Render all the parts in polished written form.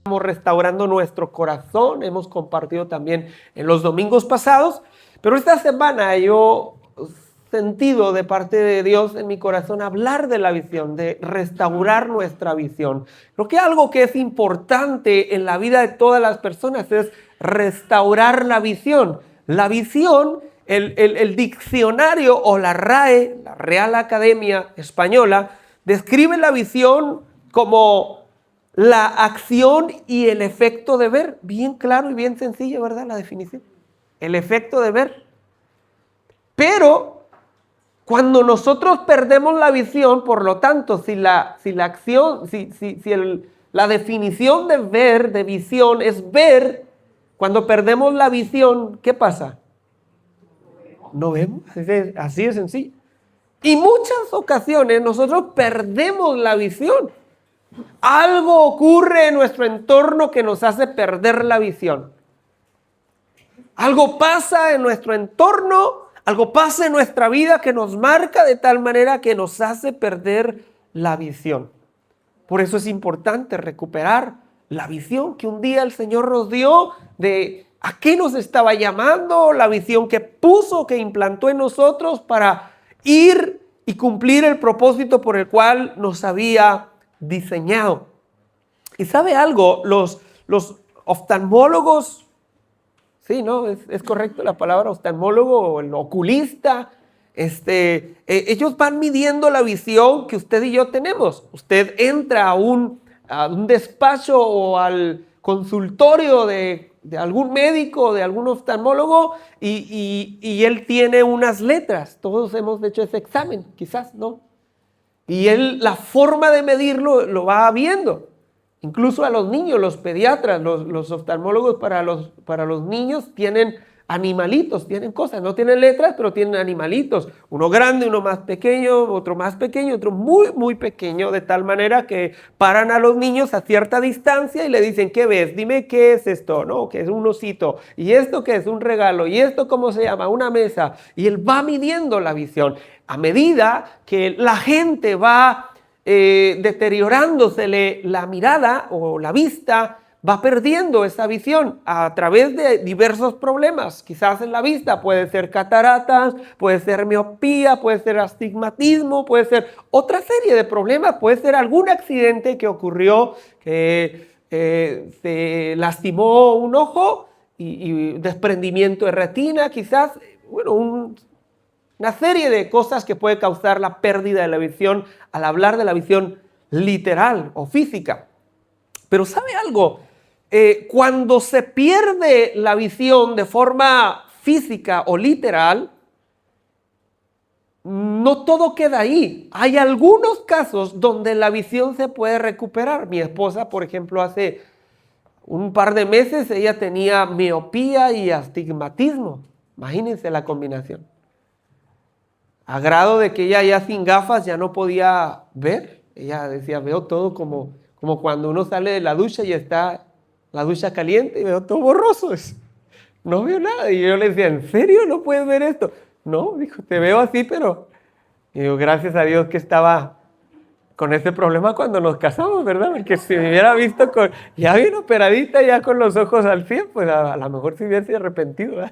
Estamos restaurando nuestro corazón, hemos compartido también en los domingos pasados, pero esta semana yo sentido de parte de Dios en mi corazón hablar de la visión, de restaurar nuestra visión. Creo que algo que es importante en la vida de todas las personas es restaurar la visión. La visión, el diccionario o la RAE, la Real Academia Española, describe la visión como la acción y el efecto de ver. Bien claro y bien sencillo, ¿verdad? La definición. El efecto de ver. Pero cuando nosotros perdemos la visión, por lo tanto, si la definición de ver, de visión, es ver, cuando perdemos la visión, ¿qué pasa? No vemos, así de sencillo. Y muchas ocasiones nosotros perdemos la visión. Algo ocurre en nuestro entorno que nos hace perder la visión. Algo pasa en nuestro entorno, algo pasa en nuestra vida que nos marca de tal manera que nos hace perder la visión. Por eso es importante recuperar la visión que un día el Señor nos dio de a qué nos estaba llamando, la visión que puso, que implantó en nosotros para ir y cumplir el propósito por el cual nos había diseñado. Y ¿sabe algo? Los oftalmólogos, sí, ¿no? Es correcto la palabra oftalmólogo o el oculista. Ellos van midiendo la visión que usted y yo tenemos. Usted entra a un despacho o al consultorio de algún médico, de algún oftalmólogo y él tiene unas letras. Todos hemos hecho ese examen, quizás, ¿no? Y él, la forma de medirlo lo va viendo. Incluso a los niños, los pediatras, los oftalmólogos para los niños tienen animalitos, tienen cosas, no tienen letras, pero tienen animalitos. Uno grande, uno más pequeño, otro muy, muy pequeño, de tal manera que paran a los niños a cierta distancia y le dicen, ¿qué ves? Dime qué es esto, ¿no? ¿Qué es un osito? ¿Y esto qué es? Un regalo. ¿Y esto cómo se llama? Una mesa. Y él va midiendo la visión. A medida que la gente va deteriorándosele la mirada o la vista, va perdiendo esa visión a través de diversos problemas. Quizás en la vista puede ser cataratas, puede ser miopía, puede ser astigmatismo, puede ser otra serie de problemas, puede ser algún accidente que ocurrió, que se lastimó un ojo y desprendimiento de retina, quizás, bueno, una serie de cosas que puede causar la pérdida de la visión al hablar de la visión literal o física. Pero ¿sabe algo? Cuando se pierde la visión de forma física o literal, no todo queda ahí. Hay algunos casos donde la visión se puede recuperar. Mi esposa, por ejemplo, hace un par de meses, ella tenía miopía y astigmatismo. Imagínense la combinación. A grado de que ella ya sin gafas ya no podía ver. Ella decía, veo todo como cuando uno sale de la ducha y está la ducha caliente y veo todo borroso. No veo nada. Y yo le decía, ¿en serio no puedes ver esto? No, dijo, te veo así, pero... Y digo, gracias a Dios que estaba con ese problema cuando nos casamos, ¿verdad? Porque si me hubiera visto ya bien operadita, ya con los ojos al 100, pues a lo mejor se hubiese arrepentido, ¿verdad?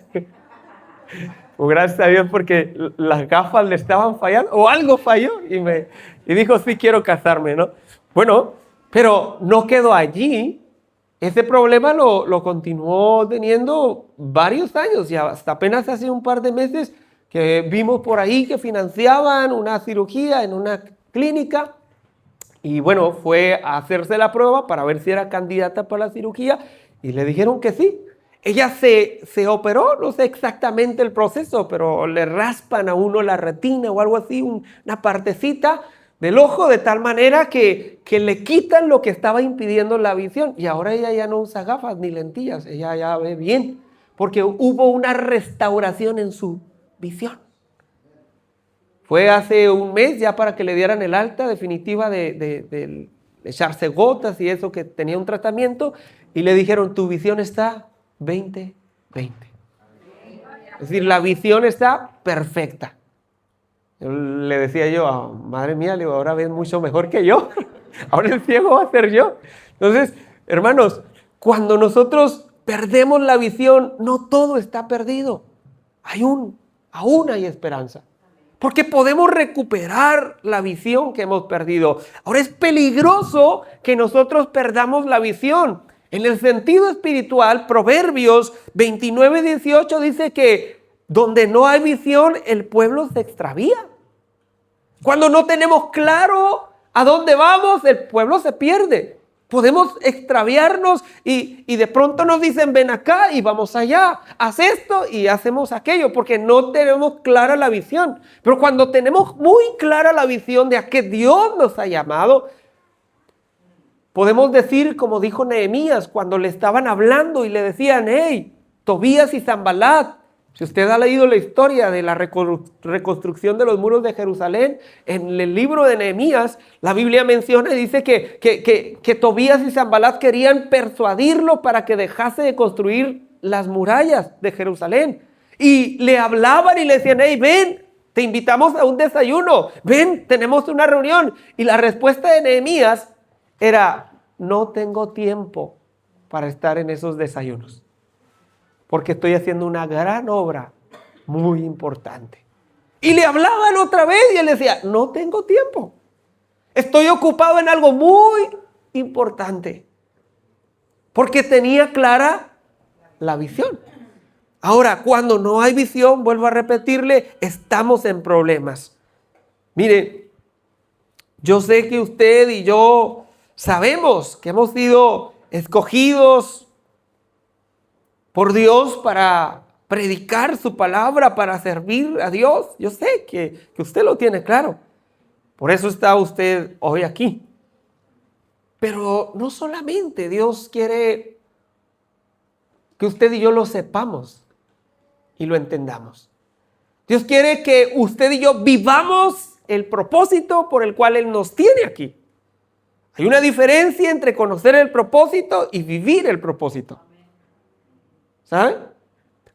Pues gracias a Dios porque las gafas le estaban fallando o algo falló y dijo, sí, quiero casarme, ¿no? Bueno, pero no quedó allí. Ese problema lo continuó teniendo varios años y hasta apenas hace un par de meses que vimos por ahí que financiaban una cirugía en una clínica y bueno, fue a hacerse la prueba para ver si era candidata para la cirugía y le dijeron que sí. Ella se operó, no sé exactamente el proceso, pero le raspan a uno la retina o algo así, una partecita del ojo, de tal manera que le quitan lo que estaba impidiendo la visión. Y ahora ella ya no usa gafas ni lentillas, ella ya ve bien, porque hubo una restauración en su visión. Fue hace un mes ya para que le dieran el alta definitiva de echarse gotas y eso, que tenía un tratamiento, y le dijeron, tu visión está 20-20. Es decir, la visión está perfecta. Le decía yo, madre mía, ahora ves mucho mejor que yo. Ahora el ciego va a ser yo. Entonces, Hermanos, cuando nosotros perdemos la visión, no todo está perdido. Aún hay esperanza. Porque podemos recuperar la visión que hemos perdido. Ahora es peligroso que nosotros perdamos la visión. En el sentido espiritual, Proverbios 29:18 dice que donde no hay visión, el pueblo se extravía. Cuando no tenemos claro a dónde vamos, el pueblo se pierde. Podemos extraviarnos y de pronto nos dicen, ven acá y vamos allá, haz esto y hacemos aquello, porque no tenemos clara la visión. Pero cuando tenemos muy clara la visión de a qué Dios nos ha llamado, podemos decir, como dijo Nehemías, cuando le estaban hablando y le decían, hey, Tobías y Sanbalat, si usted ha leído la historia de la reconstrucción de los muros de Jerusalén, en el libro de Nehemías, la Biblia menciona y dice que Tobías y Sanbalat querían persuadirlo para que dejase de construir las murallas de Jerusalén. Y le hablaban y le decían, hey, ven, te invitamos a un desayuno, ven, tenemos una reunión. Y la respuesta de Nehemías era, no tengo tiempo para estar en esos desayunos, porque estoy haciendo una gran obra muy importante. Y le hablaban otra vez y él decía, no tengo tiempo. Estoy ocupado en algo muy importante. Porque tenía clara la visión. Ahora, cuando no hay visión, vuelvo a repetirle, estamos en problemas. Mire, yo sé que usted y yo sabemos que hemos sido escogidos por Dios para predicar su palabra, para servir a Dios. Yo sé que usted lo tiene claro. Por eso está usted hoy aquí. Pero no solamente Dios quiere que usted y yo lo sepamos y lo entendamos. Dios quiere que usted y yo vivamos el propósito por el cual Él nos tiene aquí. Hay una diferencia entre conocer el propósito y vivir el propósito. ¿Saben?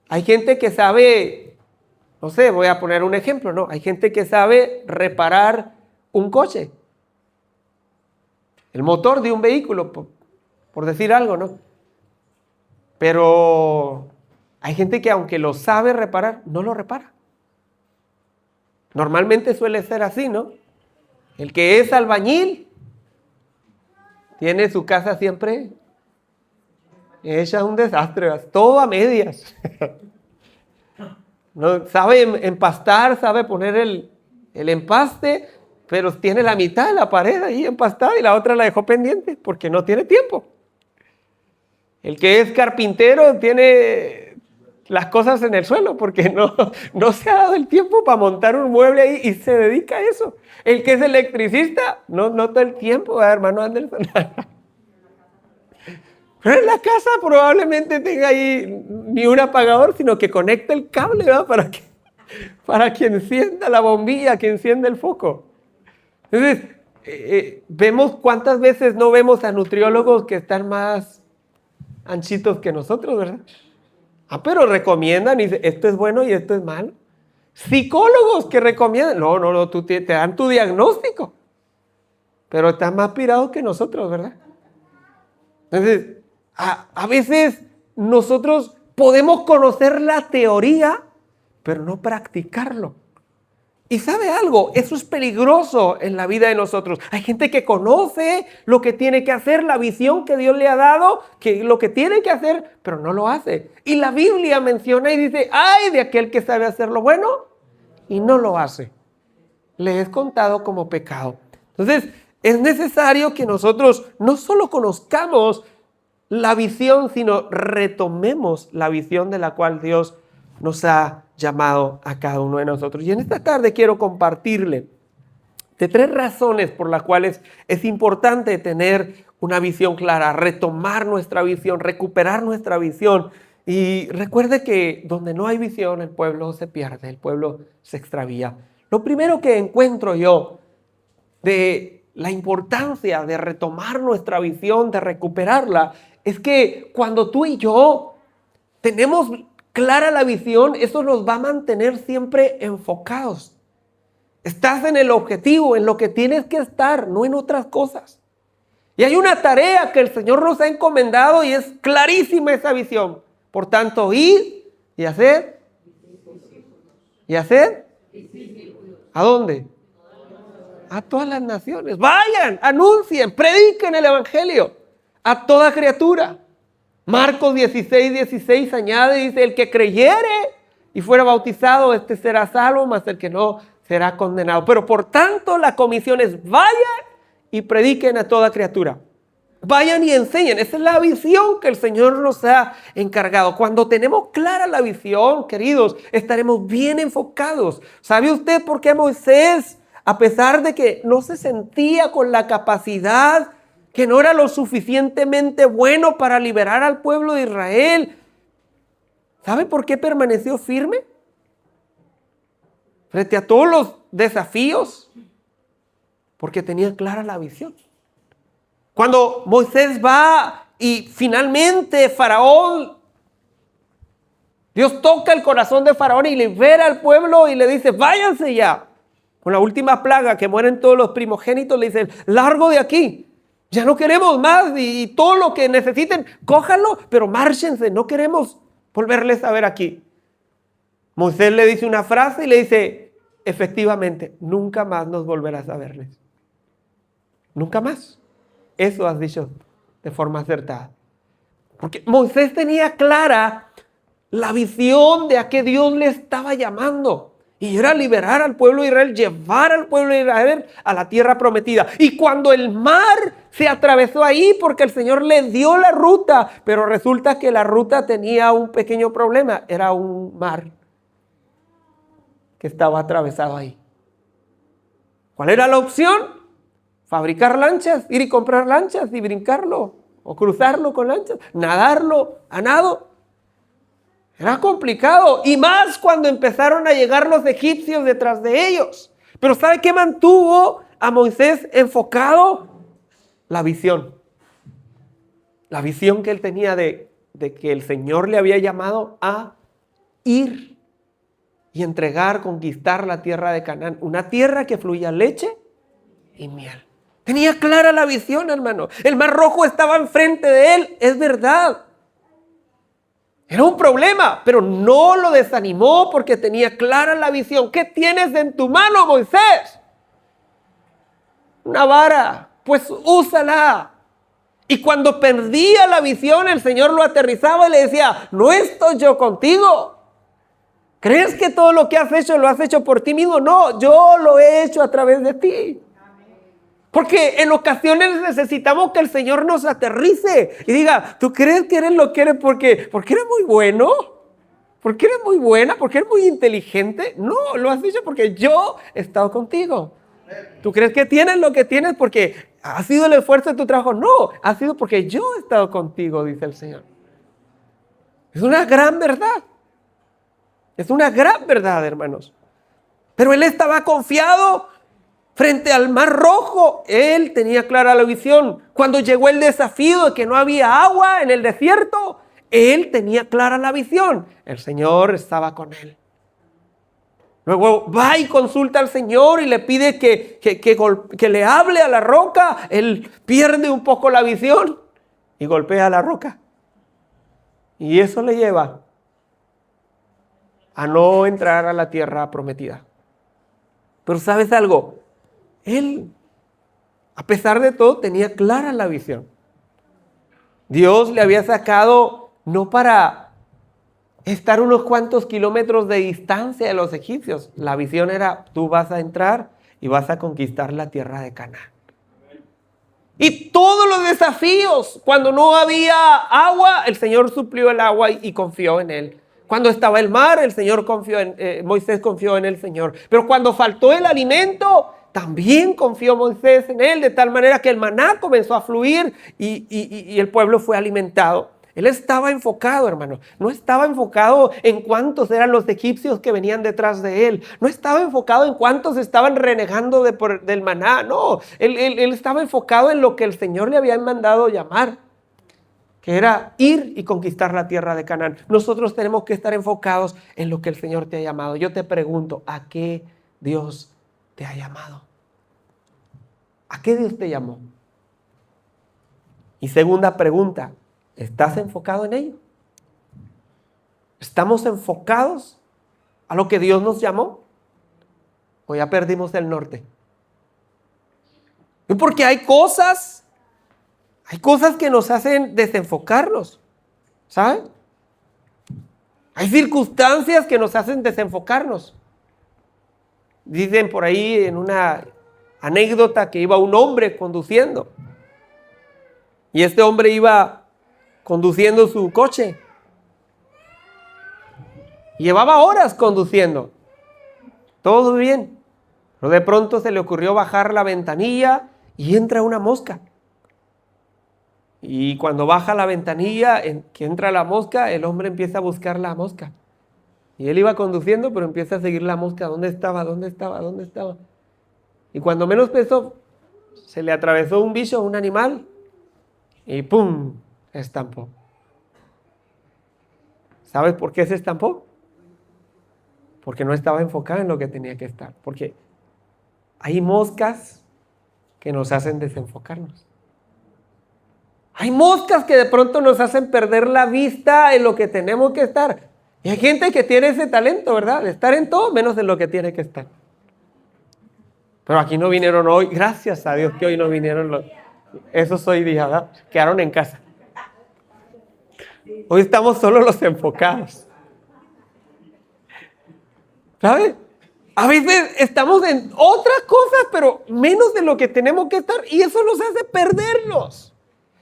Hay gente que sabe, no sé, voy a poner un ejemplo, ¿no? Hay gente que sabe reparar un coche, el motor de un vehículo, por decir algo, ¿no? Pero hay gente que aunque lo sabe reparar, no lo repara. Normalmente suele ser así, ¿no? El que es albañil tiene su casa siempre hecha un desastre, todo a medias. No, sabe empastar, sabe poner el empaste, pero tiene la mitad de la pared ahí empastada y la otra la dejó pendiente porque no tiene tiempo. El que es carpintero tiene las cosas en el suelo porque no se ha dado el tiempo para montar un mueble ahí y se dedica a eso. El que es electricista, no todo el tiempo, hermano Anderson. Pero en la casa probablemente tenga ahí ni un apagador, sino que conecta el cable, ¿verdad? Para que encienda la bombilla, que encienda el foco. Entonces, vemos cuántas veces no vemos a nutriólogos que están más anchitos que nosotros, ¿verdad? Pero recomiendan y dicen, esto es bueno y esto es malo. Psicólogos que recomiendan, no, tú te dan tu diagnóstico, pero están más pirados que nosotros, ¿verdad? Entonces, a veces nosotros podemos conocer la teoría, pero no practicarlo. Y ¿sabe algo? Eso es peligroso en la vida de nosotros. Hay gente que conoce lo que tiene que hacer, la visión que Dios le ha dado, que lo que tiene que hacer, pero no lo hace. Y la Biblia menciona y dice, ¡ay de aquel que sabe hacer lo bueno y no lo hace! Le es contado como pecado. Entonces, es necesario que nosotros no solo conozcamos la visión, sino retomemos la visión de la cual Dios nos ha llamado a cada uno de nosotros. Y en esta tarde quiero compartirle de 3 razones por las cuales es importante tener una visión clara, retomar nuestra visión, recuperar nuestra visión. Y recuerde que donde no hay visión, el pueblo se pierde, el pueblo se extravía. Lo primero que encuentro yo de la importancia de retomar nuestra visión, de recuperarla, es que cuando tú y yo tenemos clara la visión, eso nos va a mantener siempre enfocados. Estás en el objetivo, en lo que tienes que estar, no en otras cosas. Y hay una tarea que el Señor nos ha encomendado y es clarísima esa visión. Por tanto, id y haced. ¿Y haced? ¿A dónde? A todas las naciones. Vayan, anuncien, prediquen el evangelio a toda criatura. Marcos 16 añade, dice, el que creyere y fuera bautizado, este será salvo, mas el que no será condenado. Pero por tanto, la comisión es vayan y prediquen a toda criatura. Vayan y enseñen. Esa es la visión que el Señor nos ha encargado. Cuando tenemos clara la visión, queridos, estaremos bien enfocados. ¿Sabe usted por qué Moisés, a pesar de que no se sentía con la capacidad, que no era lo suficientemente bueno para liberar al pueblo de Israel, ¿sabe por qué permaneció firme? Frente a todos los desafíos, porque tenía clara la visión. Cuando Moisés va y finalmente Faraón, Dios toca el corazón de Faraón y libera al pueblo y le dice, váyanse ya. Con la última plaga que mueren todos los primogénitos, le dicen, largo de aquí. Ya no queremos más y todo lo que necesiten, cójanlo, pero márchense, no queremos volverles a ver aquí. Moisés le dice una frase y le dice, efectivamente, nunca más nos volverás a verles. Nunca más. Eso has dicho de forma acertada. Porque Moisés tenía clara la visión de a qué Dios le estaba llamando. Y era liberar al pueblo de Israel, llevar al pueblo de Israel a la tierra prometida. Y cuando el mar se atravesó ahí, porque el Señor le dio la ruta, pero resulta que la ruta tenía un pequeño problema. Era un mar que estaba atravesado ahí. ¿Cuál era la opción? Fabricar lanchas, ir y comprar lanchas y brincarlo, o cruzarlo con lanchas, nadarlo a nado. Era complicado, y más cuando empezaron a llegar los egipcios detrás de ellos. Pero ¿sabe qué mantuvo a Moisés enfocado? La visión. La visión que él tenía de que el Señor le había llamado a ir y entregar, conquistar la tierra de Canaán. Una tierra que fluía leche y miel. Tenía clara la visión, hermano. El Mar Rojo estaba enfrente de él, es verdad. Era un problema, pero no lo desanimó porque tenía clara la visión. ¿Qué tienes en tu mano, Moisés? Una vara, pues úsala. Y cuando perdía la visión, el Señor lo aterrizaba y le decía, no estoy yo contigo. ¿Crees que todo lo que has hecho lo has hecho por ti mismo? No, yo lo he hecho a través de ti. Porque en ocasiones necesitamos que el Señor nos aterrice y diga, ¿tú crees que eres lo que eres porque eres muy bueno? ¿Porque eres muy buena? ¿Porque eres muy inteligente? No, lo has dicho porque yo he estado contigo. ¿Tú crees que tienes lo que tienes porque ha sido el esfuerzo de tu trabajo? No, ha sido porque yo he estado contigo, dice el Señor. Es una gran verdad. Es una gran verdad, hermanos. Pero él estaba confiado frente al Mar Rojo. Él tenía clara la visión. Cuando llegó el desafío de que no había agua en el desierto, él tenía clara la visión. El Señor estaba con él. Luego va y consulta al Señor y le pide que le hable a la roca. Él pierde un poco la visión y golpea a la roca. Y eso le lleva a no entrar a la tierra prometida. Pero ¿sabes algo? Él, a pesar de todo, tenía clara la visión. Dios le había sacado no para estar unos cuantos kilómetros de distancia de los egipcios. La visión era, tú vas a entrar y vas a conquistar la tierra de Canaán. Y todos los desafíos, cuando no había agua, el Señor suplió el agua y confió en él. Cuando estaba el mar, el Señor Moisés confió en el Señor. Pero cuando faltó el alimento, también confió Moisés en él, de tal manera que el maná comenzó a fluir y el pueblo fue alimentado. Él estaba enfocado, hermano. No estaba enfocado en cuántos eran los egipcios que venían detrás de él. No estaba enfocado en cuántos estaban renegando del maná. No, él estaba enfocado en lo que el Señor le había mandado llamar, que era ir y conquistar la tierra de Canaán. Nosotros tenemos que estar enfocados en lo que el Señor te ha llamado. Yo te pregunto, ¿a qué Dios te ha llamado? ¿A qué Dios te llamó? Y segunda pregunta, ¿estás enfocado en ello? ¿Estamos enfocados a lo que Dios nos llamó? ¿O ya perdimos el norte? Y porque hay cosas que nos hacen desenfocarnos, ¿saben? Hay circunstancias que nos hacen desenfocarnos. Dicen por ahí en una anécdota que iba un hombre conduciendo. Y este hombre iba conduciendo su coche. Llevaba horas conduciendo. Todo bien. Pero de pronto se le ocurrió bajar la ventanilla y entra una mosca. Y cuando baja la ventanilla, que entra la mosca, el hombre empieza a buscar la mosca. Y él iba conduciendo, pero empieza a seguir la mosca. ¿Dónde estaba? ¿Dónde estaba? ¿Dónde estaba? Y cuando menos pensó, se le atravesó un bicho, un animal, y ¡pum! Estampó. ¿Sabes por qué se estampó? Porque no estaba enfocado en lo que tenía que estar. Porque hay moscas que nos hacen desenfocarnos. Hay moscas que de pronto nos hacen perder la vista en lo que tenemos que estar. Y hay gente que tiene ese talento, ¿verdad? De estar en todo menos en lo que tiene que estar. Pero aquí no vinieron hoy. Gracias a Dios que hoy no vinieron esos hoy día, ¿verdad? Quedaron en casa. Hoy estamos solo los enfocados. ¿Sabes? A veces estamos en otras cosas, pero menos de lo que tenemos que estar. Y eso nos hace perdernos.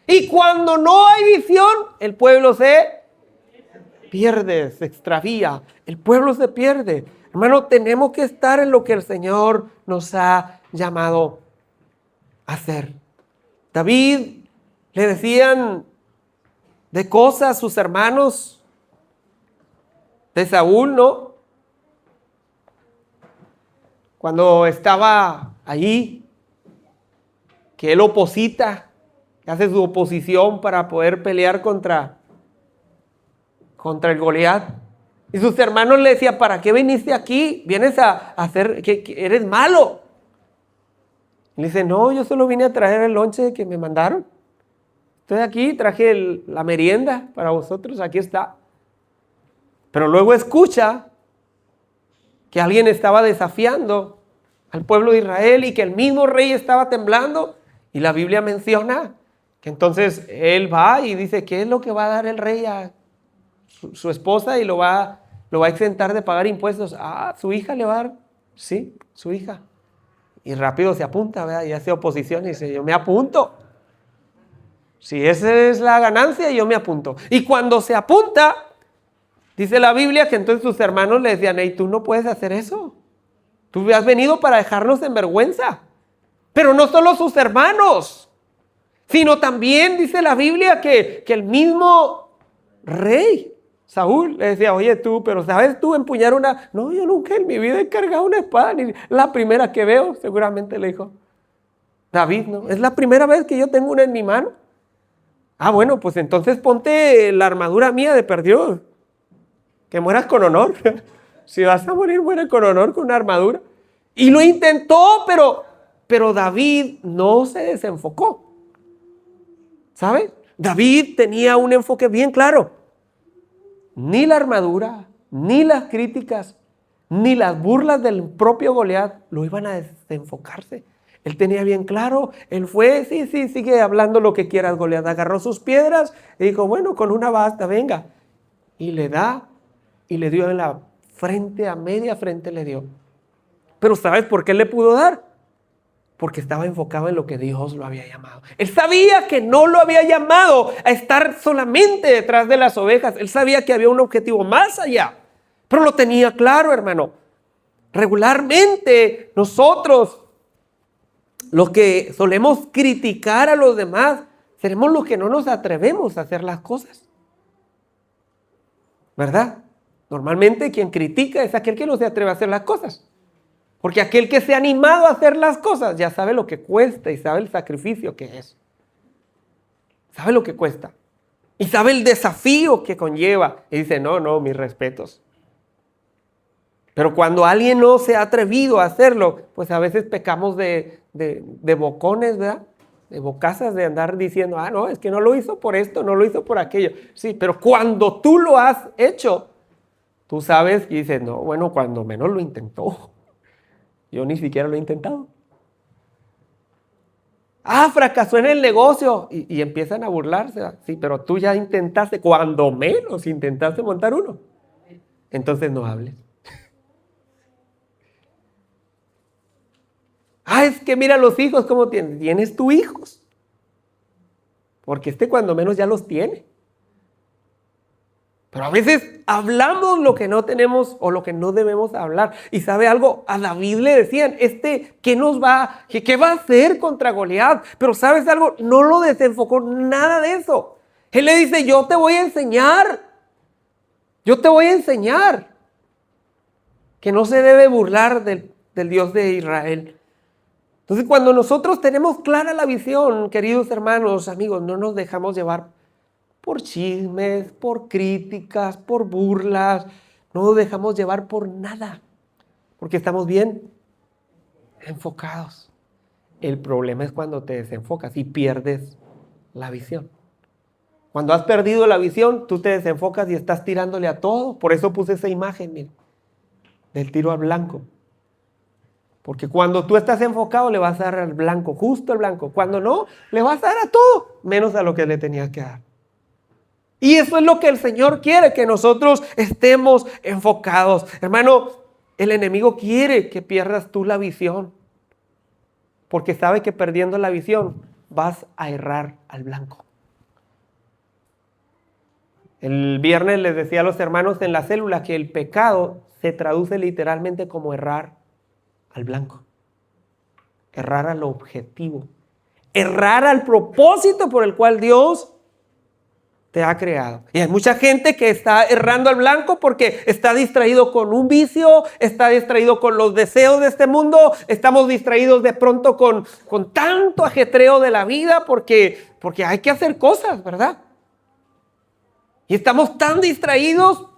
Y cuando no hay visión, el pueblo se pierde, se extravía. El pueblo se pierde. Hermano, tenemos que estar en lo que el Señor nos ha llamado a hacer. David le decían de cosas a sus hermanos de Saúl, ¿no? Cuando estaba allí, que él oposita, que hace su oposición para poder pelear contra el Goliat. Y sus hermanos le decían, ¿para qué viniste aquí? Vienes a hacer, que eres malo. Y le dice, no, yo solo vine a traer el lonche que me mandaron. Estoy aquí, traje la merienda para vosotros, aquí está. Pero luego escucha que alguien estaba desafiando al pueblo de Israel y que el mismo rey estaba temblando. Y la Biblia menciona que entonces él va y dice, ¿qué es lo que va a dar el rey a su esposa? Y lo va a exentar de pagar impuestos. Ah, su hija le va a dar. Sí, su hija. Y rápido se apunta, ¿verdad? Y hace oposición y dice, yo me apunto. Si esa es la ganancia, yo me apunto. Y cuando se apunta, dice la Biblia que entonces sus hermanos le decían, hey, tú no puedes hacer eso. Tú has venido para dejarnos en vergüenza. Pero no solo sus hermanos, sino también dice la Biblia que el mismo rey, Saúl, le decía, oye tú, pero ¿sabes tú empuñar una? No, yo nunca en mi vida he cargado una espada, ni la primera que veo, seguramente le dijo David, ¿no? Es la primera vez que yo tengo una en mi mano. Ah, bueno, pues entonces ponte la armadura mía de perdido, que mueras con honor. Si vas a morir, muere con honor, con una armadura. Y lo intentó, pero David no se desenfocó. ¿Sabes? David tenía un enfoque bien claro. Ni la armadura, ni las críticas, ni las burlas del propio Goliat lo iban a desenfocarse. Él tenía bien claro, él fue, sí, sigue hablando lo que quieras, Goliat. Agarró sus piedras y dijo, bueno, con una basta, venga. Y le da, y le dio en la frente, a media frente le dio. Pero ¿sabes por qué le pudo dar? Porque estaba enfocado en lo que Dios lo había llamado. Él sabía que no lo había llamado a estar solamente detrás de las ovejas. Él sabía que había un objetivo más allá. Pero lo tenía claro, hermano. Regularmente nosotros, los que solemos criticar a los demás, seremos los que no nos atrevemos a hacer las cosas. ¿Verdad? Normalmente quien critica es aquel que no se atreve a hacer las cosas. Porque aquel que se ha animado a hacer las cosas ya sabe lo que cuesta y sabe el sacrificio que es. Sabe lo que cuesta. Y sabe el desafío que conlleva. Y dice, no, mis respetos. Pero cuando alguien no se ha atrevido a hacerlo, pues a veces pecamos de bocones, ¿verdad? de bocazas de andar diciendo, no, es que no lo hizo por esto, no lo hizo por aquello. Sí, pero cuando tú lo has hecho, tú sabes y dices, no, bueno, cuando menos lo intentó. Yo ni siquiera lo he intentado. Fracasó en el negocio y empiezan a burlarse. Sí, pero tú ya intentaste, cuando menos intentaste montar uno. Entonces no hables. Es que mira los hijos, ¿cómo tienes? Tienes tus hijos. Porque cuando menos ya los tiene. Pero a veces hablamos lo que no tenemos o lo que no debemos hablar. Y ¿sabe algo? A David le decían, ¿qué va a hacer contra Goliat? Pero ¿sabes algo? No lo desenfocó nada de eso. Él le dice, yo te voy a enseñar. Yo te voy a enseñar que no se debe burlar del Dios de Israel. Entonces, cuando nosotros tenemos clara la visión, queridos hermanos, amigos, no nos dejamos llevar por chismes, por críticas, por burlas. No nos dejamos llevar por nada, porque estamos bien enfocados. El problema es cuando te desenfocas y pierdes la visión. Cuando has perdido la visión, tú te desenfocas y estás tirándole a todo. Por eso puse esa imagen, miren, del tiro al blanco. Porque cuando tú estás enfocado, le vas a dar al blanco, justo al blanco. Cuando no, le vas a dar a todo, menos a lo que le tenías que dar. Y eso es lo que el Señor quiere, que nosotros estemos enfocados. Hermano, el enemigo quiere que pierdas tú la visión. Porque sabe que perdiendo la visión, vas a errar al blanco. El viernes les decía a los hermanos en la célula que el pecado se traduce literalmente como errar al blanco, errar al objetivo, errar al propósito por el cual Dios te ha creado. Y hay mucha gente que está errando al blanco porque está distraído con un vicio, está distraído con los deseos de este mundo, estamos distraídos de pronto con tanto ajetreo de la vida porque hay que hacer cosas, ¿verdad? Y estamos tan distraídos,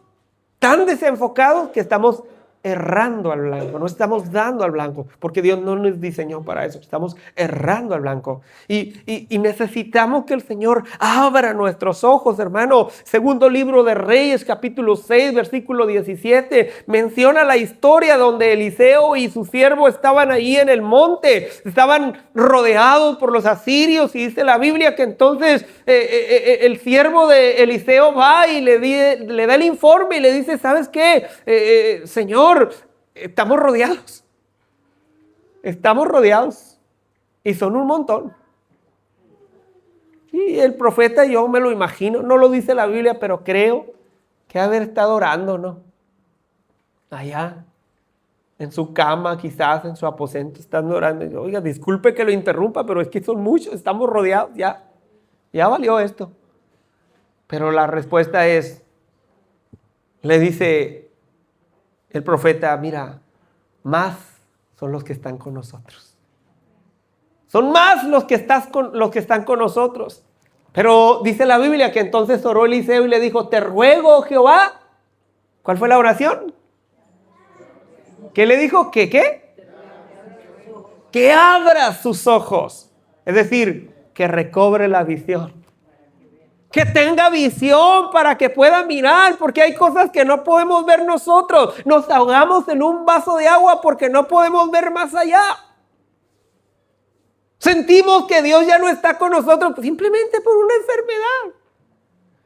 tan desenfocados que estamos errando al blanco, no estamos dando al blanco, porque Dios no nos diseñó para eso, estamos errando al blanco. Y necesitamos que el Señor abra nuestros ojos, hermano. Segundo libro de Reyes, capítulo 6, versículo 17, menciona la historia donde Eliseo y su siervo estaban ahí en el monte, estaban rodeados por los asirios, y dice la Biblia que entonces el siervo de Eliseo va y le da el informe y le dice, ¿sabes qué? Señor, estamos rodeados y son un montón. Y el profeta, yo me lo imagino, no lo dice la Biblia, pero creo que haber estado orando, ¿no? Allá, en su cama, quizás en su aposento, estando orando. Y yo, oiga, disculpe que lo interrumpa, pero es que son muchos, estamos rodeados, ya valió esto. Pero la respuesta es, le dice el profeta, mira, más son los que están con nosotros. Son más los que están con nosotros. Pero dice la Biblia que entonces oró Eliseo y le dijo, te ruego, Jehová. ¿Cuál fue la oración? ¿Qué le dijo? ¿Qué? Que abra sus ojos. Es decir, que recobre la visión. Que tenga visión para que pueda mirar, porque hay cosas que no podemos ver nosotros. Nos ahogamos en un vaso de agua porque no podemos ver más allá. Sentimos que Dios ya no está con nosotros simplemente por una enfermedad.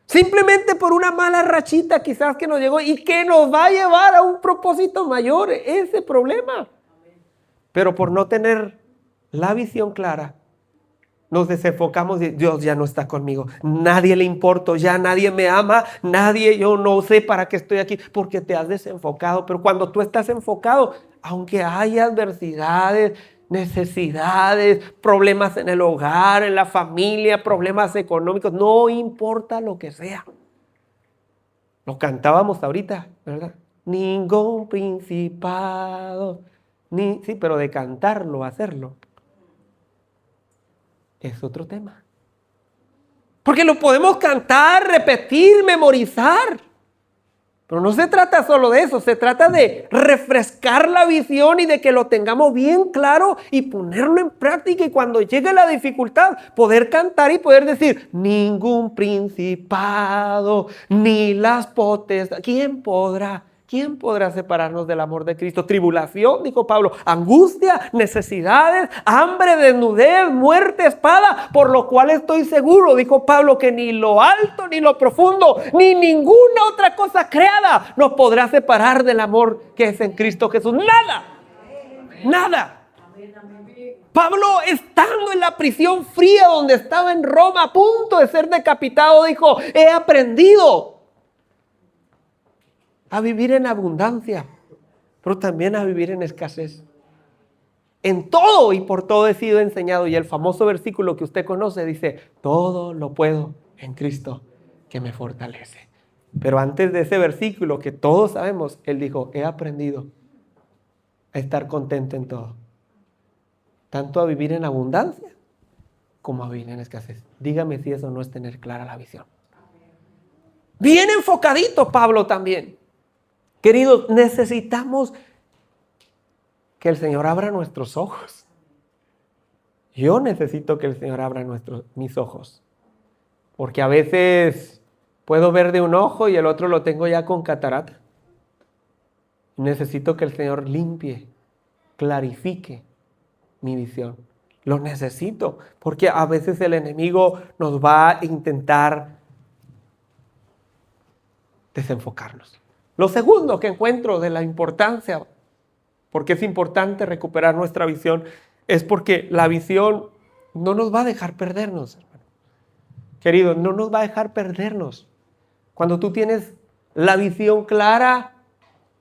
Simplemente por una mala rachita quizás que nos llegó y que nos va a llevar a un propósito mayor, ese problema. Pero por no tener la visión clara, nos desenfocamos y Dios ya no está conmigo. Nadie le importo, ya nadie me ama, yo no sé para qué estoy aquí, porque te has desenfocado. Pero cuando tú estás enfocado, aunque haya adversidades, necesidades, problemas en el hogar, en la familia, problemas económicos, no importa lo que sea. Lo cantábamos ahorita, ¿verdad? Ningún principado, sí, pero de cantarlo, hacerlo, es otro tema. Porque lo podemos cantar, repetir, memorizar. Pero no se trata solo de eso, se trata de refrescar la visión y de que lo tengamos bien claro y ponerlo en práctica, y cuando llegue la dificultad poder cantar y poder decir: ningún principado ni las potestades, ¿quién podrá separarnos del amor de Cristo? Tribulación, dijo Pablo, angustia, necesidades, hambre, desnudez, muerte, espada, por lo cual estoy seguro, dijo Pablo, que ni lo alto, ni lo profundo, ni ninguna otra cosa creada nos podrá separar del amor que es en Cristo Jesús. Nada. Pablo, estando en la prisión fría donde estaba en Roma, a punto de ser decapitado, dijo: he aprendido a vivir en abundancia, pero también a vivir en escasez. En todo y por todo he sido enseñado. Y el famoso versículo que usted conoce dice: todo lo puedo en Cristo que me fortalece. Pero antes de ese versículo que todos sabemos, él dijo: he aprendido a estar contento en todo, tanto a vivir en abundancia como a vivir en escasez. Dígame si eso no es tener clara la visión. Bien enfocadito Pablo también. Queridos, necesitamos que el Señor abra nuestros ojos. Yo necesito que el Señor abra mis ojos. Porque a veces puedo ver de un ojo y el otro lo tengo ya con catarata. Necesito que el Señor limpie, clarifique mi visión. Lo necesito, porque a veces el enemigo nos va a intentar desenfocarnos. Lo segundo que encuentro de la importancia, porque es importante recuperar nuestra visión, es porque la visión no nos va a dejar perdernos, hermano. Querido, no nos va a dejar perdernos. Cuando tú tienes la visión clara,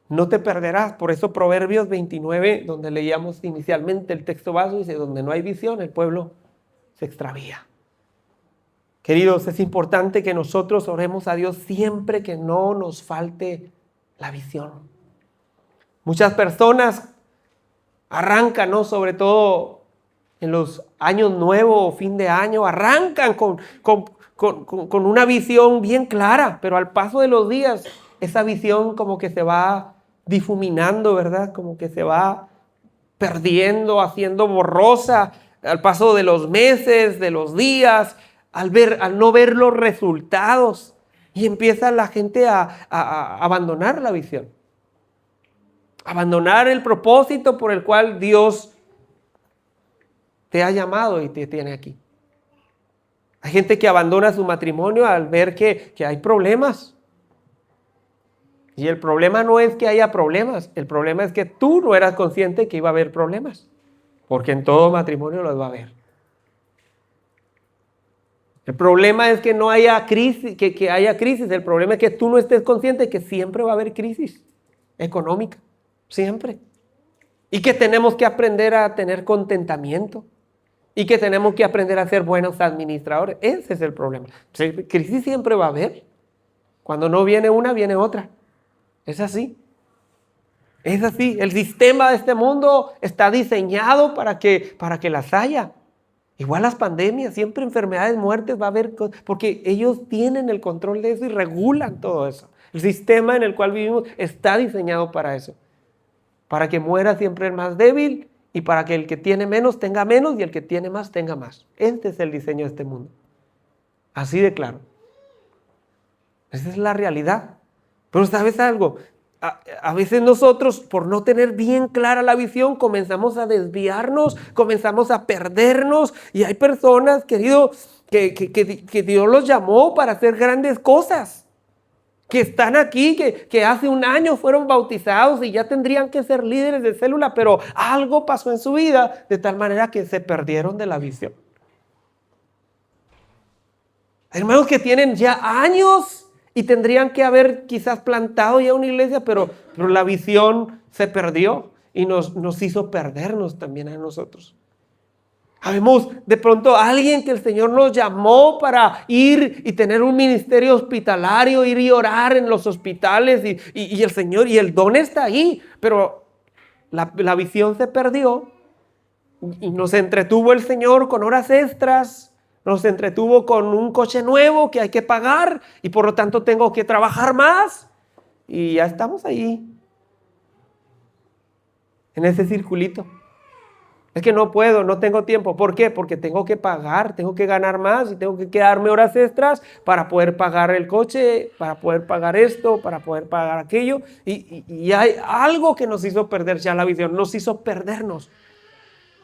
no te perderás. Por eso Proverbios 29, donde leíamos inicialmente el texto base, dice: donde no hay visión, el pueblo se extravía. Queridos, es importante que nosotros oremos a Dios siempre que no nos falte la visión. Muchas personas arrancan, ¿no? Sobre todo en los años nuevos, fin de año, arrancan con una visión bien clara, pero al paso de los días, esa visión como que se va difuminando, ¿verdad? Como que se va perdiendo, haciendo borrosa al paso de los meses, de los días, al no ver los resultados. Y empieza la gente a abandonar la visión, abandonar el propósito por el cual Dios te ha llamado y te tiene aquí. Hay gente que abandona su matrimonio al ver que hay problemas. Y el problema no es que haya problemas, el problema es que tú no eras consciente que iba a haber problemas, porque en todo matrimonio los va a haber. El problema es que no haya crisis, que haya crisis. El problema es que tú no estés consciente que siempre va a haber crisis económica, siempre. Y que tenemos que aprender a tener contentamiento. Y que tenemos que aprender a ser buenos administradores. Ese es el problema. Crisis siempre va a haber. Cuando no viene una, viene otra. Es así. Es así. El sistema de este mundo está diseñado para que las haya. Igual las pandemias, siempre enfermedades, muertes, va a haber, porque ellos tienen el control de eso y regulan todo eso. El sistema en el cual vivimos está diseñado para eso. Para que muera siempre el más débil y para que el que tiene menos tenga menos y el que tiene más tenga más. Este es el diseño de este mundo. Así de claro. Esa es la realidad. Pero ¿sabes algo? A veces nosotros, por no tener bien clara la visión, comenzamos a desviarnos, comenzamos a perdernos. Y hay personas, querido, que Dios los llamó para hacer grandes cosas. Que están aquí, que hace un año fueron bautizados y ya tendrían que ser líderes de célula, pero algo pasó en su vida de tal manera que se perdieron de la visión. Hermanos que tienen ya años y tendrían que haber quizás plantado ya una iglesia, pero la visión se perdió y nos hizo perdernos también a nosotros. Habemos de pronto alguien que el Señor nos llamó para ir y tener un ministerio hospitalario, ir y orar en los hospitales y el Señor, y el don está ahí, pero la visión se perdió y nos entretuvo el Señor con horas extras. Nos entretuvo con un coche nuevo que hay que pagar y por lo tanto tengo que trabajar más. y ya estamos ahí, en ese circulito. Es que no puedo, no tengo tiempo. ¿Por qué? Porque tengo que pagar, tengo que ganar más y tengo que quedarme horas extras para poder pagar el coche, para poder pagar esto, para poder pagar aquello. Y hay algo que nos hizo perder ya la visión, nos hizo perdernos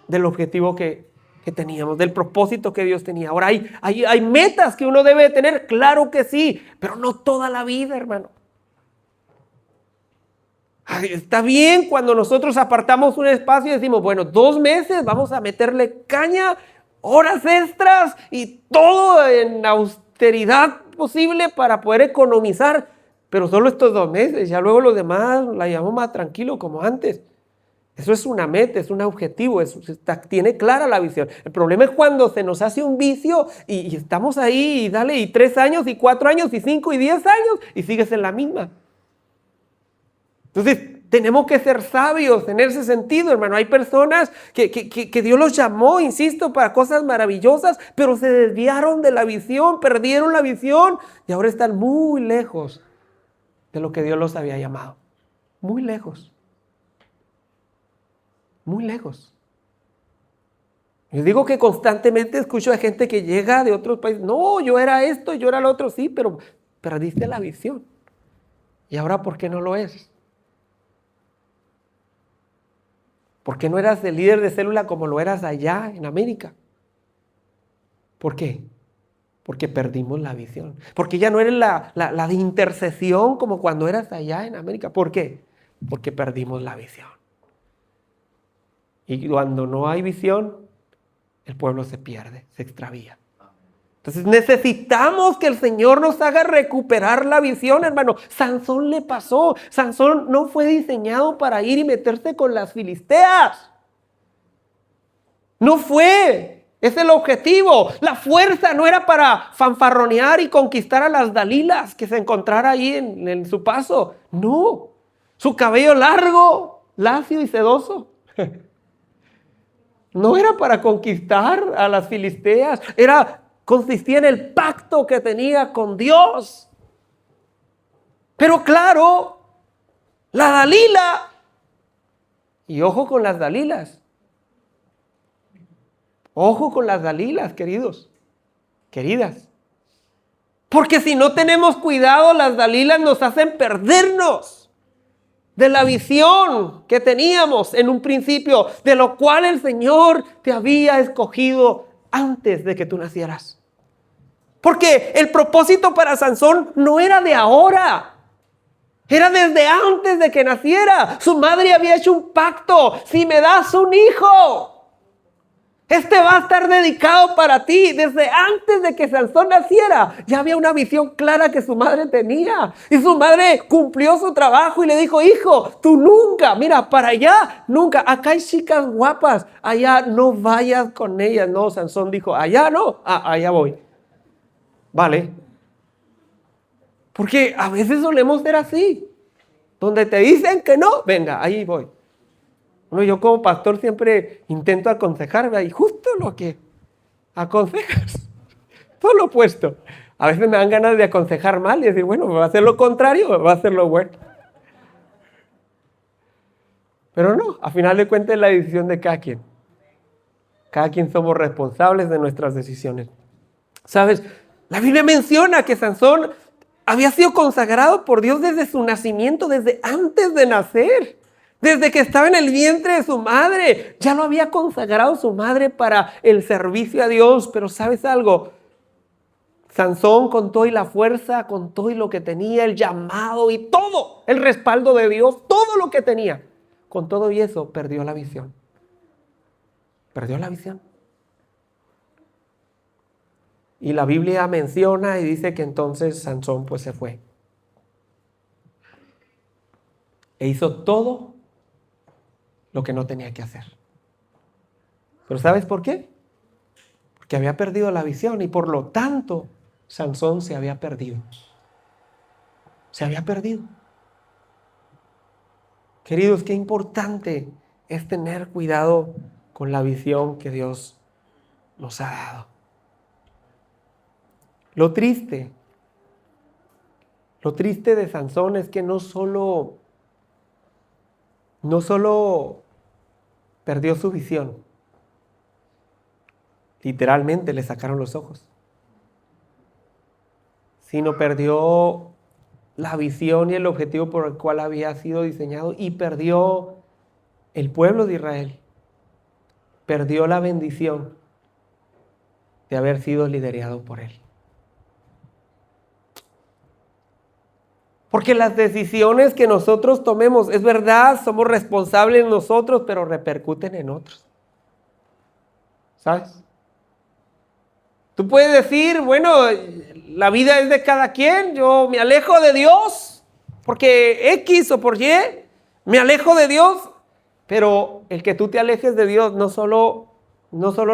del objetivo que teníamos, del propósito que Dios tenía. Ahora hay metas que uno debe tener, claro que sí, pero no toda la vida, hermano. Está bien cuando nosotros apartamos un espacio y decimos, bueno, 2 meses vamos a meterle caña, horas extras y todo en austeridad posible para poder economizar, pero solo estos 2 meses, ya luego los demás la llevamos más tranquilo como antes. Eso es una meta, es un objetivo, tiene clara la visión. El problema es cuando se nos hace un vicio y estamos ahí y dale, y 3 años, y 4 años, y 5, y 10 años, y sigues en la misma. Entonces, tenemos que ser sabios en ese sentido, hermano. Hay personas que Dios los llamó, insisto, para cosas maravillosas, pero se desviaron de la visión, perdieron la visión y ahora están muy lejos de lo que Dios los había llamado. Muy lejos. Muy lejos. Yo digo que constantemente escucho a gente que llega de otros países. No, yo era esto, yo era lo otro, sí, pero perdiste la visión. ¿Y ahora por qué no lo es? ¿Por qué no eras el líder de célula como lo eras allá en América? ¿Por qué? Porque perdimos la visión. Porque ya no eres la de intercesión como cuando eras allá en América. ¿Por qué? Porque perdimos la visión. Y cuando no hay visión, el pueblo se pierde, se extravía. Entonces necesitamos que el Señor nos haga recuperar la visión, hermano. Sansón le pasó. Sansón no fue diseñado para ir y meterse con las filisteas. No fue. Es el objetivo. La fuerza no era para fanfarronear y conquistar a las Dalilas que se encontrara ahí en su paso. No. Su cabello largo, lacio y sedoso. No era para conquistar a las filisteas. Consistía en el pacto que tenía con Dios. Pero claro, la Dalila, y ojo con las Dalilas. Ojo con las Dalilas, queridos, queridas. Porque si no tenemos cuidado, las Dalilas nos hacen perdernos de la visión que teníamos en un principio, de lo cual el Señor te había escogido antes de que tú nacieras. Porque el propósito para Sansón no era de ahora. Era desde antes de que naciera. Su madre había hecho un pacto. Si me das un hijo, este va a estar dedicado para ti. Desde antes de que Sansón naciera, ya había una visión clara que su madre tenía. Y su madre cumplió su trabajo y le dijo, hijo, tú nunca, mira, para allá, nunca. Acá hay chicas guapas, allá no vayas con ellas. No, Sansón dijo, allá no, allá voy. Vale. Porque a veces solemos ser así. Donde te dicen que no, venga, ahí voy. Bueno, yo como pastor siempre intento aconsejar, y justo lo que aconsejas, todo lo opuesto. A veces me dan ganas de aconsejar mal y decir, bueno, ¿me va a hacer lo contrario o va a hacer lo bueno? Pero no, a final de cuentas es la decisión de cada quien. Cada quien somos responsables de nuestras decisiones. ¿Sabes? La Biblia menciona que Sansón había sido consagrado por Dios desde su nacimiento, desde antes de nacer. Desde que estaba en el vientre de su madre. Ya lo había consagrado su madre para el servicio a Dios. Pero ¿sabes algo? Sansón, con todo y la fuerza, con todo y lo que tenía, el llamado y todo, el respaldo de Dios, todo lo que tenía, con todo y eso, perdió la visión. Perdió la visión. Y la Biblia menciona y dice que entonces Sansón pues se fue. E hizo todo lo que no tenía que hacer. ¿Pero sabes por qué? Porque había perdido la visión y por lo tanto Sansón se había perdido. Se había perdido. Queridos, qué importante es tener cuidado con la visión que Dios nos ha dado. Lo triste Lo triste de Sansón es que no solo perdió su visión, literalmente le sacaron los ojos, sino perdió la visión y el objetivo por el cual había sido diseñado, y perdió el pueblo de Israel, perdió la bendición de haber sido liderado por él. Porque las decisiones que nosotros tomemos, es verdad, somos responsables nosotros, pero repercuten en otros. ¿Sabes? Tú puedes decir, bueno, la vida es de cada quien, yo me alejo de Dios, porque X o por Y, me alejo de Dios, pero el que tú te alejes de Dios no solo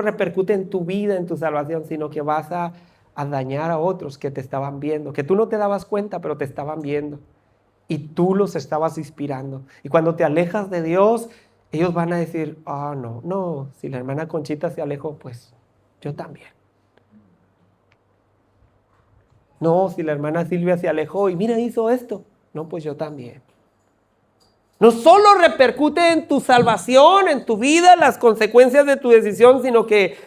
repercute en tu vida, en tu salvación, sino que vas a dañar a otros que te estaban viendo, que tú no te dabas cuenta, pero te estaban viendo, y tú los estabas inspirando. Y cuando te alejas de Dios, ellos van a decir, no, si la hermana Conchita se alejó, pues yo también. No, si la hermana Silvia se alejó y mira, hizo esto, no, pues yo también. No solo repercute en tu salvación, en tu vida, las consecuencias de tu decisión, sino que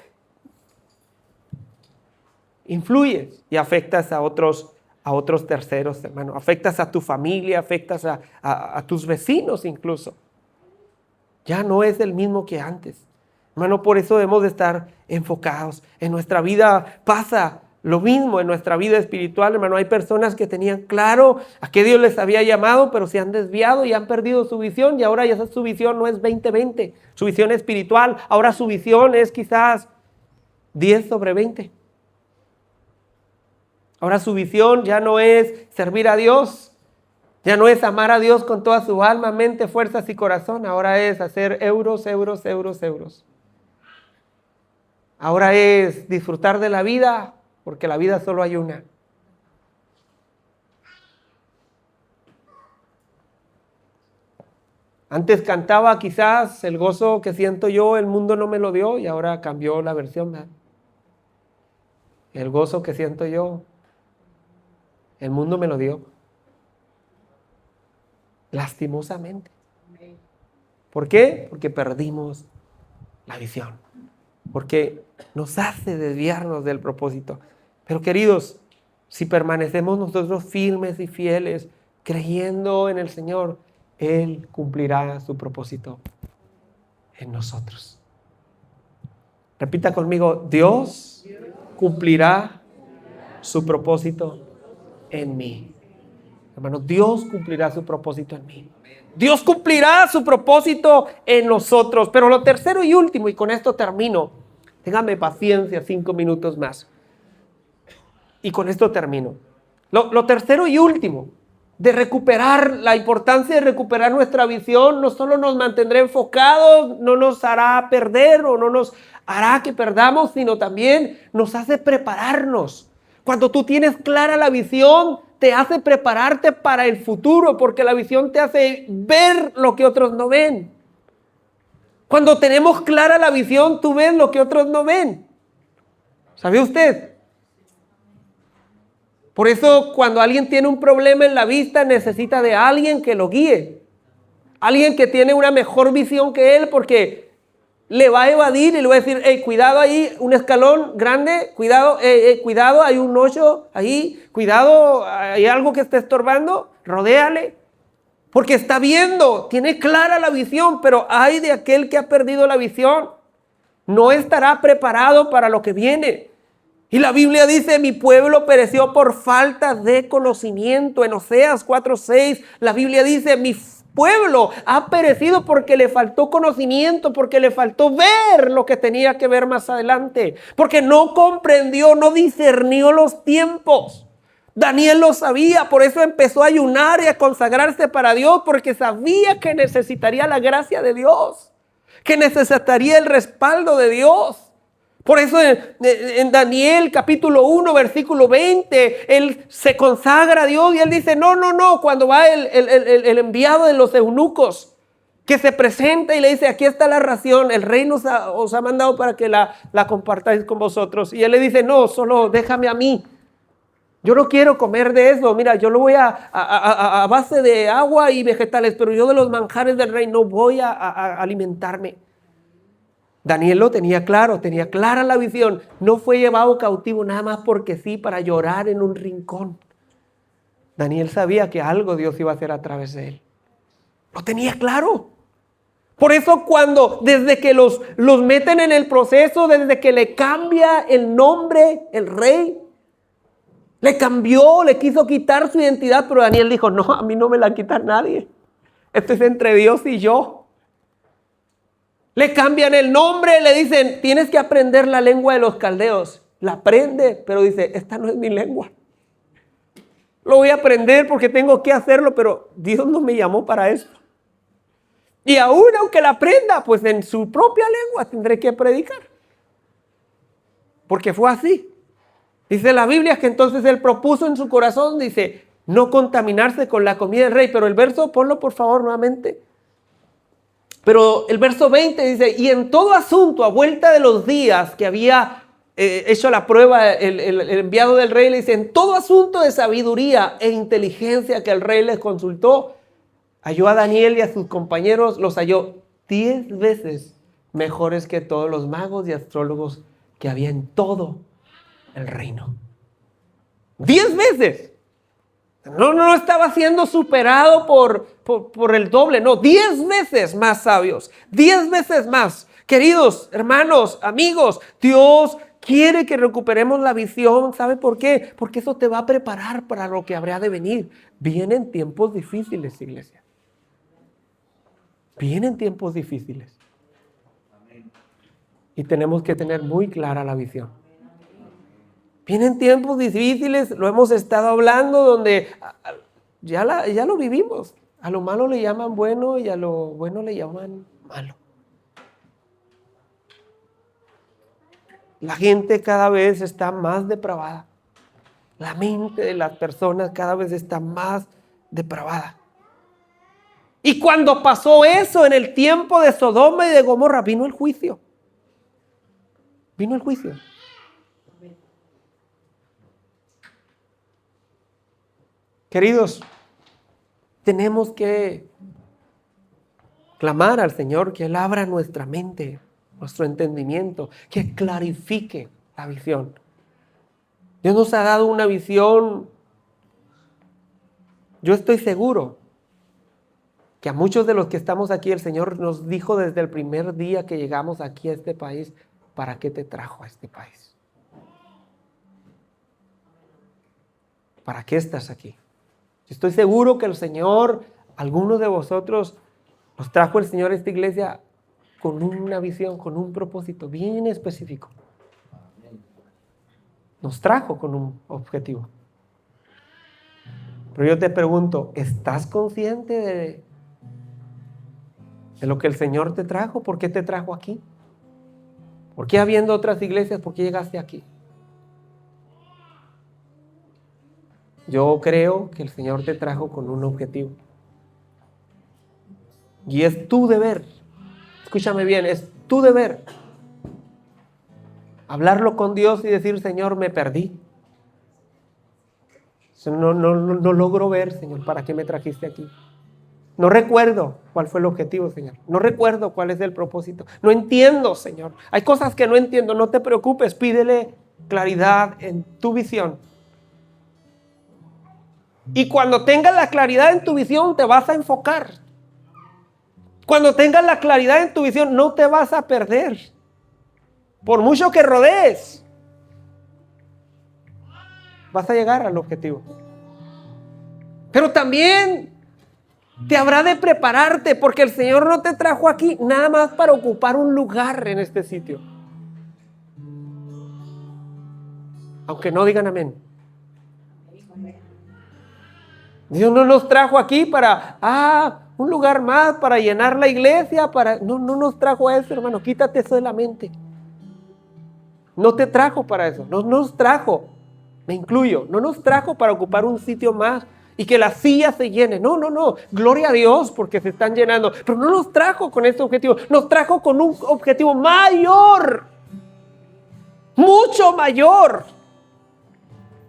influyes y afectas a otros terceros, hermano. Afectas a tu familia, afectas a tus vecinos incluso. Ya no es el mismo que antes. Hermano, por eso debemos de estar enfocados. En nuestra vida pasa lo mismo, en nuestra vida espiritual, hermano. Hay personas que tenían claro a qué Dios les había llamado, pero se han desviado y han perdido su visión, y ahora ya su visión no es 20-20, su visión espiritual. Ahora su visión es quizás 10/20. Ahora su visión ya no es servir a Dios, ya no es amar a Dios con toda su alma, mente, fuerzas y corazón. Ahora es hacer euros. Ahora es disfrutar de la vida, porque la vida solo hay una. Antes cantaba quizás el gozo que siento yo, el mundo no me lo dio, y ahora cambió la versión, ¿verdad? El gozo que siento yo, el mundo me lo dio. Lastimosamente. ¿Por qué? Porque perdimos la visión. Porque nos hace desviarnos del propósito. Pero queridos, si permanecemos nosotros firmes y fieles, creyendo en el Señor, Él cumplirá su propósito en nosotros. Repita conmigo, Dios cumplirá su propósito en mí. Hermano, Dios cumplirá su propósito en mí. Dios cumplirá su propósito en nosotros. Pero lo tercero y último, y con esto termino. Téngame paciencia, 5 minutos más. Y con esto termino. Lo tercero y último, de recuperar, la importancia de recuperar nuestra visión, no solo nos mantendrá enfocados, no nos hará perder o no nos hará que perdamos, sino también nos hace prepararnos. Cuando tú tienes clara la visión, te hace prepararte para el futuro, porque la visión te hace ver lo que otros no ven. Cuando tenemos clara la visión, tú ves lo que otros no ven. ¿Sabe usted? Por eso cuando alguien tiene un problema en la vista, necesita de alguien que lo guíe. Alguien que tiene una mejor visión que él, porque le va a evadir y le va a decir, hey, cuidado ahí, un escalón grande, cuidado, cuidado, hay un hoyo ahí, cuidado, hay algo que está estorbando, rodéale. Porque está viendo, tiene clara la visión, pero ay de aquel que ha perdido la visión. No estará preparado para lo que viene. Y la Biblia dice, mi pueblo pereció por falta de conocimiento. En Oseas 4:6, la Biblia dice, mi pueblo ha perecido porque le faltó conocimiento, porque le faltó ver lo que tenía que ver más adelante, porque no comprendió, no discernió los tiempos. Daniel lo sabía, por eso empezó a ayunar y a consagrarse para Dios, porque sabía que necesitaría la gracia de Dios, que necesitaría el respaldo de Dios. Por eso en Daniel capítulo 1 versículo 20, él se consagra a Dios y él dice, no, cuando va el enviado de los eunucos, que se presenta y le dice, aquí está la ración, el rey os ha mandado para que la compartáis con vosotros. Y él le dice, no, solo déjame a mí. Yo no quiero comer de eso. Mira, yo lo voy a base de agua y vegetales, pero yo de los manjares del rey no voy a alimentarme. Daniel lo tenía claro, tenía clara la visión. No fue llevado cautivo nada más porque sí, para llorar en un rincón. Daniel sabía que algo Dios iba a hacer a través de él. Lo tenía claro. Por eso desde que los meten en el proceso, desde que le cambia el nombre, el rey, le cambió, le quiso quitar su identidad, pero Daniel dijo, no, a mí no me la quita nadie. Esto es entre Dios y yo. Le cambian el nombre, le dicen, tienes que aprender la lengua de los caldeos. La aprende, pero dice, esta no es mi lengua. Lo voy a aprender porque tengo que hacerlo, pero Dios no me llamó para esto. Y aún aunque la aprenda, pues en su propia lengua tendré que predicar. Porque fue así. Dice la Biblia que entonces él propuso en su corazón, dice, no contaminarse con la comida del rey. Pero el verso, ponlo por favor nuevamente. Pero el verso 20 dice, y en todo asunto, a vuelta de los días que había hecho la prueba el enviado del rey, le dice, en todo asunto de sabiduría e inteligencia que el rey les consultó, halló a Daniel y a sus compañeros, los halló 10 veces mejores que todos los magos y astrólogos que había en todo el reino. 10 veces. No estaba siendo superado por el doble, no, 10 veces más sabios, 10 veces más. Queridos hermanos, amigos, Dios quiere que recuperemos la visión. ¿Sabe por qué? Porque eso te va a preparar para lo que habrá de venir. Vienen tiempos difíciles, iglesia. Vienen tiempos difíciles. Y tenemos que tener muy clara la visión. Vienen tiempos difíciles, lo hemos estado hablando, donde ya lo vivimos. A lo malo le llaman bueno y a lo bueno le llaman malo. La gente cada vez está más depravada. La mente de las personas cada vez está más depravada. Y cuando pasó eso en el tiempo de Sodoma y de Gomorra, vino el juicio. Vino el juicio. Queridos, tenemos que clamar al Señor que Él abra nuestra mente, nuestro entendimiento, que clarifique la visión. Dios nos ha dado una visión. Yo estoy seguro que a muchos de los que estamos aquí, el Señor nos dijo desde el primer día que llegamos aquí a este país, ¿para qué te trajo a este país? ¿Para qué estás aquí? Estoy seguro que el Señor, algunos de vosotros, nos trajo el Señor a esta iglesia con una visión, con un propósito bien específico. Nos trajo con un objetivo. Pero yo te pregunto, ¿estás consciente de lo que el Señor te trajo? ¿Por qué te trajo aquí? ¿Por qué habiendo otras iglesias, por qué llegaste aquí? Yo creo que el Señor te trajo con un objetivo. Y es tu deber, escúchame bien, es tu deber hablarlo con Dios y decir, Señor, me perdí. No logro ver, Señor, ¿para qué me trajiste aquí? No recuerdo cuál fue el objetivo, Señor. No recuerdo cuál es el propósito. No entiendo, Señor. Hay cosas que no entiendo. No te preocupes, pídele claridad en tu visión. Y cuando tengas la claridad en tu visión, te vas a enfocar. Cuando tengas la claridad en tu visión, no te vas a perder. Por mucho que rodees, vas a llegar al objetivo. Pero también te habrá de prepararte, porque el Señor no te trajo aquí nada más para ocupar un lugar en este sitio. Aunque no digan amén. Dios no nos trajo aquí para, un lugar más, para llenar la iglesia, no nos trajo a eso, hermano, quítate eso de la mente. No te trajo para eso, no nos trajo, me incluyo, no nos trajo para ocupar un sitio más y que las sillas se llenen. No, gloria a Dios porque se están llenando, pero no nos trajo con este objetivo, nos trajo con un objetivo mayor, mucho mayor.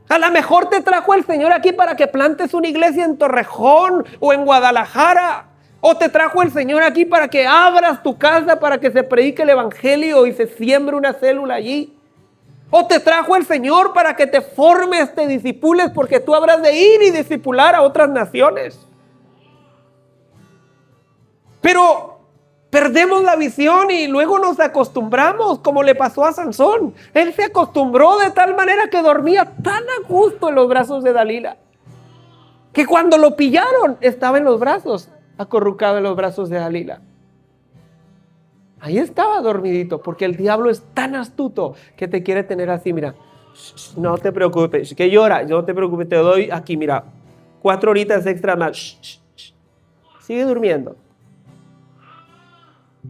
A lo mejor te trajo el Señor aquí para que plantes una iglesia en Torrejón o en Guadalajara. O te trajo el Señor aquí para que abras tu casa, para que se predique el evangelio y se siembre una célula allí. O te trajo el Señor para que te formes, te discipules, porque tú habrás de ir y discipular a otras naciones. Pero perdemos la visión y luego nos acostumbramos, como le pasó a Sansón. Él se acostumbró de tal manera que dormía tan a gusto en los brazos de Dalila, que cuando lo pillaron estaba en los brazos, acurrucado en los brazos de Dalila. Ahí estaba dormidito, porque el diablo es tan astuto que te quiere tener así, mira, no te preocupes, que llora, no te preocupes, te doy aquí, mira, 4 horitas extra más, sigue durmiendo.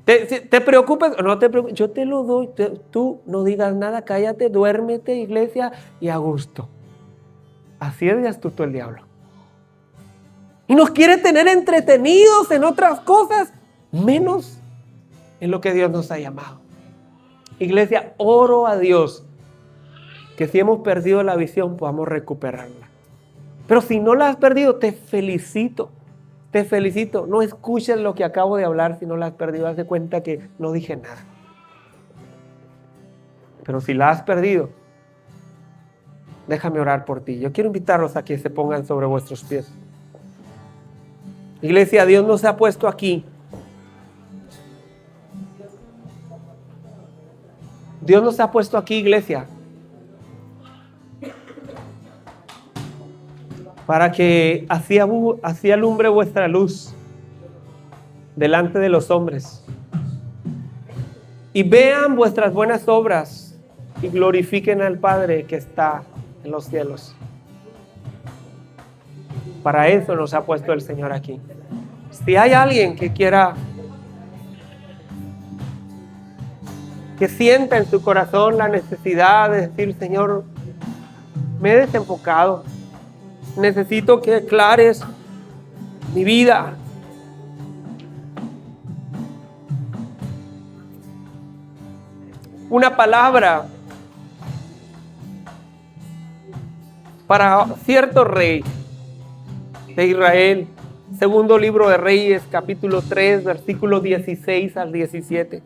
¿Te preocupas? No te preocupes, yo te lo doy, tú no digas nada, cállate, duérmete, iglesia, y a gusto. Así es de astuto el diablo. Y nos quiere tener entretenidos en otras cosas, menos en lo que Dios nos ha llamado. Iglesia, oro a Dios que si hemos perdido la visión podamos recuperarla. Pero si no la has perdido, te felicito. Te felicito. No escuches lo que acabo de hablar si no la has perdido. Haz de cuenta que no dije nada. Pero si la has perdido, déjame orar por ti. Yo quiero invitarlos a que se pongan sobre vuestros pies. Iglesia, Dios nos ha puesto aquí. Dios nos ha puesto aquí, iglesia, para que así alumbre vuestra luz delante de los hombres y vean vuestras buenas obras y glorifiquen al Padre que está en los cielos. Para eso nos ha puesto el Señor aquí. Si hay alguien que quiera, que sienta en su corazón la necesidad de decir, Señor, me he desenfocado, necesito que aclares mi vida. Una palabra para cierto rey de Israel. Segundo libro de Reyes, capítulo 3, versículos 16 al 17.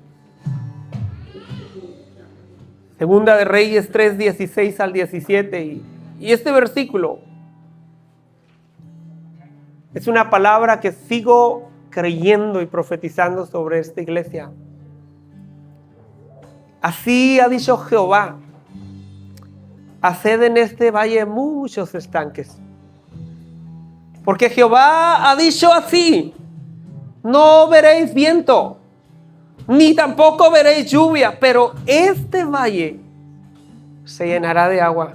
Segunda de Reyes 3, 16 al 17. Y este versículo es una palabra que sigo creyendo y profetizando sobre esta iglesia. Así ha dicho Jehová: haced en este valle muchos estanques. Porque Jehová ha dicho así: no veréis viento, ni tampoco veréis lluvia, pero este valle se llenará de agua.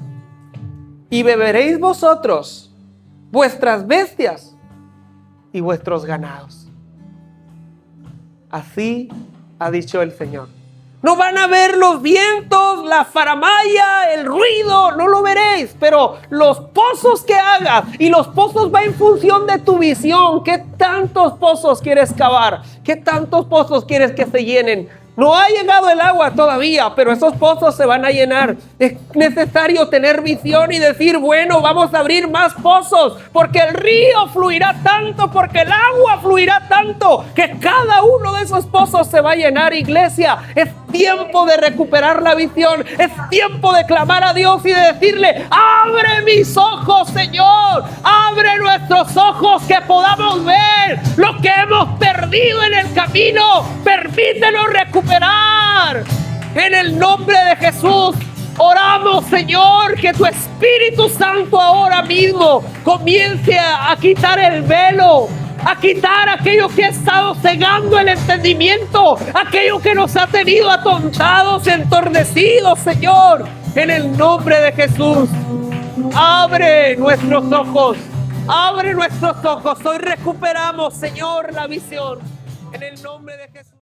Y beberéis vosotros, vuestras bestias y vuestros ganados. Así ha dicho el Señor. No van a ver los vientos, la faramalla, el ruido, no lo veréis, pero los pozos que hagas, y los pozos va en función de tu visión. ¿Qué tantos pozos quieres cavar? ¿Qué tantos pozos quieres que se llenen? No ha llegado el agua todavía, pero esos pozos se van a llenar. Es necesario tener visión y decir, bueno, vamos a abrir más pozos, porque el río fluirá tanto, porque el agua fluirá tanto, que cada uno de esos pozos se va a llenar, iglesia. Es tiempo de recuperar la visión, es tiempo de clamar a Dios y de decirle, abre mis ojos, Señor, abre nuestros ojos, que podamos ver lo que hemos perdido en el camino. Permítenos recuperar. En el nombre de Jesús oramos, Señor, que tu Espíritu Santo ahora mismo comience a quitar el velo, a quitar aquello que ha estado cegando el entendimiento, aquello que nos ha tenido atontados, entorpecidos, Señor. En el nombre de Jesús, abre nuestros ojos, abre nuestros ojos. Hoy recuperamos, Señor, la visión. En el nombre de Jesús.